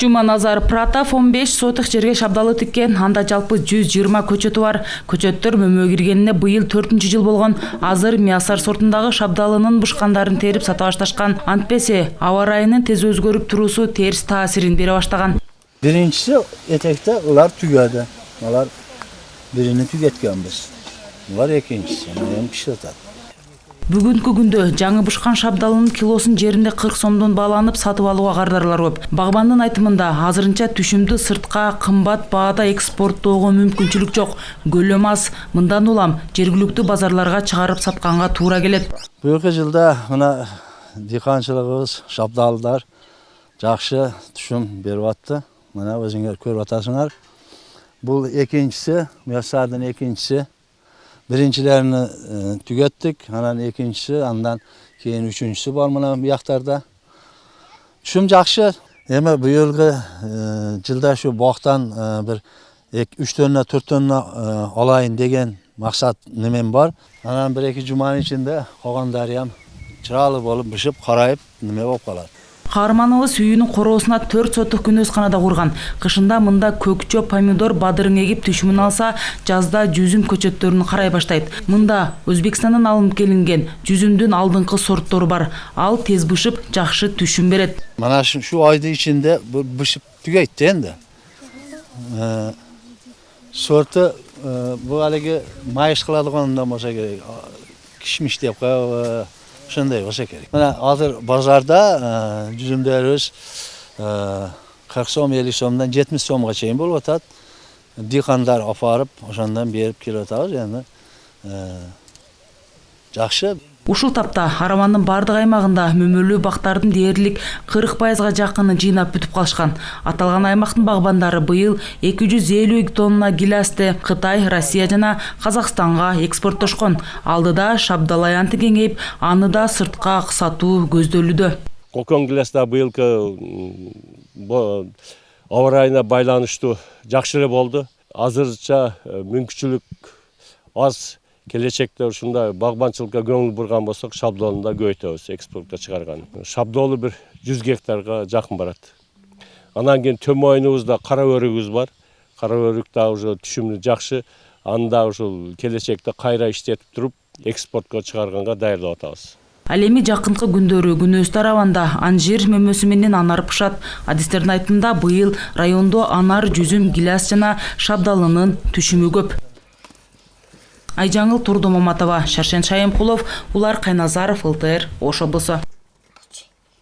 Жуманазар Пратов 15 сотық жерге шабдалы тіккен, анда жалпы 120 көчөтү бар. Көчөттөр мөмө киргенине быйыл 4-чү жыл болгон. Азыр Миасар сортундагы шабдалынын бушкандарын терип сата башташкан. Антпесе аба ырайынын тез өзгөрүп туруусу терс таасирин бере баштаган. Birincisi etekte ular tügedi. Ular birini tüketkenbiz. Ular ikincisi. Yani pişirtat. Бүгүнкү күндө жаңы бушкан шабдалынын килосун жеринде 40 сомдон бааланып сатып алууга кардарлар көп. Багбандын айтымында азырынча түшүмдү сыртка кымбат баада экспорттоого мүмкүнчүлүк жок. Көлөм аз. Мындан улам жергиликтүү базарларга чыгарып сатканга туура келет. Бuyurki жылда мына дыйканчылыгыбыз, шабдалдар жакшы түшүм берип атты. Мына өзүңөр көрүп атасыңар. Бул экинчиси, Миасардын экинчиси. Birinchilerini tükettik, anan ikincisi, andan keyin üçüncüsü var mına buyaqtarda. Düşüm jakşı. Ema bu yılgı жылda şu boqtan bir 3 tonna 4 tonna alayın degen maksat nemen var. Anan 1-2 jumanın içinde qolgandaryam çıralı bolup bışıp qarayıp neme bolup qalar. Каарманыбыз үйүнүн короосуна 4 соттук күнөсканада курган. Кышында мында көкчө, помидор, бадырың эгип түшүмүн алса, жазда жүзүм көчөттөрүн карай баштайт. Мында Өзбекстандан алынып келинген жүзүмдүн алдыңкы сорттору бар. Ал тез бышып, жакшы түшүм берет. Mana şu ayda içinde bışıp tüketti endi. Sortu bu haligi mayış qiladigandan bolsa kerak. Kişmiş dep qo'yib shunday bo'lsa kerak. Mana hozir bozorda жүзүмдөрүбүз 40 so'm, 50 so'mdan 70 so'mga чейин болуп атат. Дыйкандар апарып, ошондон берип келип атабыз. Эми жакшы. Ушул тапта Арамандын бардык аймагында мөмөлүү бактардын дээрлик 40%га жакынын жыйнап бүтүп калышкан. Аталган аймактын багбандары быйыл 250 тонна гилясты Кытай, Россия жана Казакстанга экспорттошкон. Алдыда шабдал аянты кеңейип, аны да сыртка сатуу көздөлүүдө. Кокон гиляста быйылкы аба ырайына байланыштуу жакшы эле болду. Азырча мүмкүнчүлүк аз. Келечекте ушундай багбанчылыкка көңүл бурган болсок, шабдолун да көбөйтөбүз, экспортко чыгарган. Шабдолу bir 100 гектарга жакын барат. Анан кийин төмөйүнүбүздө кара өрүгүбүз бар. Кара өрүк да уже түшүмү жакшы. Анда ушул келечекте кайра иштетип туруп, экспортко чыгарганга даярдап атабыз. Ал эми жакынкы күндөрү Күнөз тарабында анжир мөмөсү менен анар пышат. Адистердин айтымында быйыл райондо анар, жүзүм, гиляс жана шабдалынын түшүмү көп. Айжаңыл Турдумаматова, Шаршен Шайымкулов, Улар Кайназаров, ЛТР, Ош облысы.